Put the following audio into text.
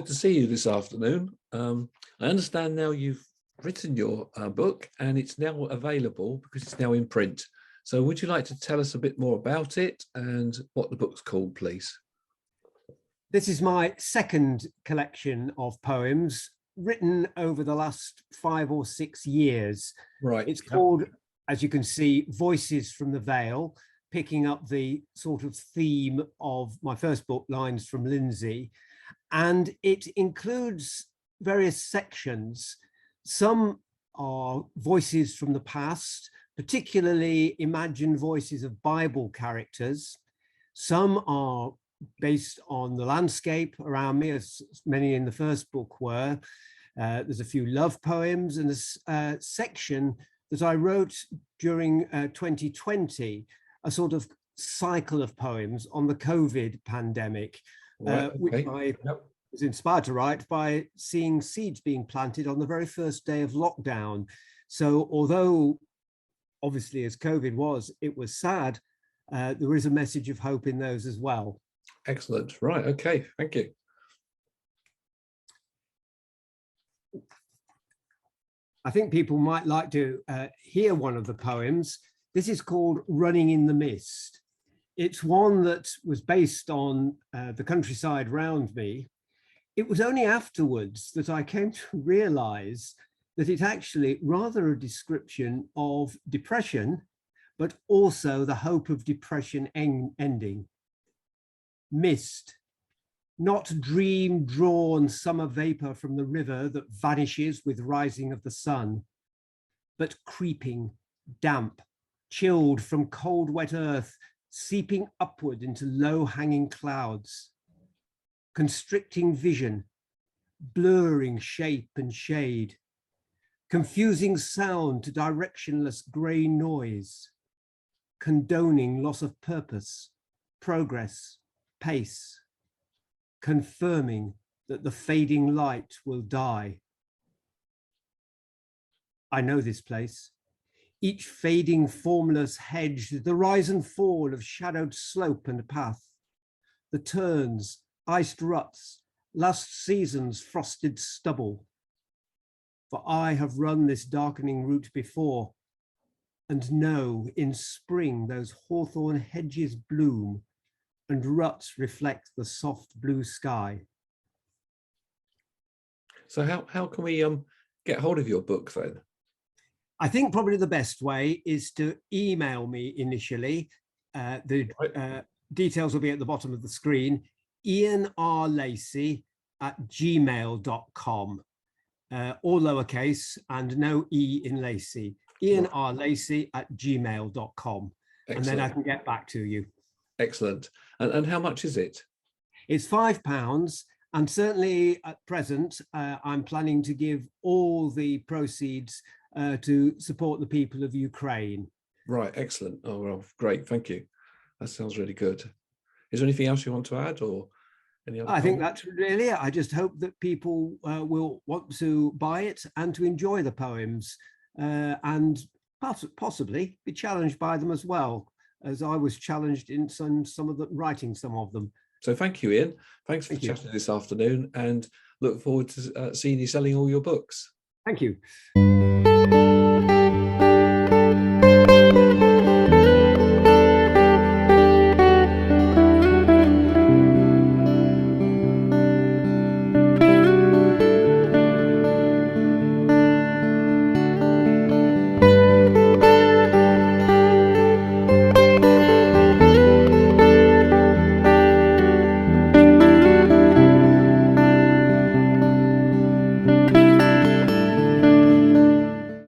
to see you this afternoon. I understand now you've written your book and it's now available because it's now in print. So would you like to tell us a bit more about it and what the book's called, please? This is my second collection of poems written over the last 5 or 6 years. Right. It's called, as you can see, Voices from the Veil, picking up the sort of theme of my first book, Lines from Lindsay. And it includes various sections. Some are voices from the past, particularly imagined voices of Bible characters. Some are based on the landscape around me, as many in the first book were. There's a few love poems and a section that I wrote during 2020, a sort of cycle of poems on the COVID pandemic, which I was inspired to write by seeing seeds being planted on the very first day of lockdown. So although obviously as COVID was, it was sad, there is a message of hope in those as well. Excellent. Right. Okay. Thank you. I think people might like to hear one of the poems. This is called Running in the Mist. It's one that was based on the countryside round me. It was only afterwards that I came to realize that it's actually rather a description of depression, but also the hope of depression ending. Mist, not dream-drawn summer vapor from the river that vanishes with rising of the sun, but creeping, damp, chilled from cold, wet earth, seeping upward into low-hanging clouds, constricting vision, blurring shape and shade, confusing sound to directionless grey noise, condoning loss of purpose, progress, pace, confirming that the fading light will die. I know this place. Each fading formless hedge, the rise and fall of shadowed slope and path, the turns, iced ruts, last season's frosted stubble. For I have run this darkening route before, and know in spring those hawthorn hedges bloom, and ruts reflect the soft blue sky. So how can we get hold of your book then? I think probably the best way is to email me initially. The details will be at the bottom of the screen. ianrlacy@gmail.com, all lowercase and no E in Lacy. ianrlacy@gmail.com, and then I can get back to you. Excellent. And how much is it? It's £5, and certainly at present, I'm planning to give all the proceeds to support the people of Ukraine. Right, excellent. Oh, well, great, thank you. That sounds really good. Is there anything else you want to add, or any other? I think that's really it. I just hope that people will want to buy it and to enjoy the poems, and possibly be challenged by them as well, as I was challenged in some of the writing some of them. So thank you, Ian. Thanks for chatting this afternoon, and look forward to seeing you selling all your books. Thank you.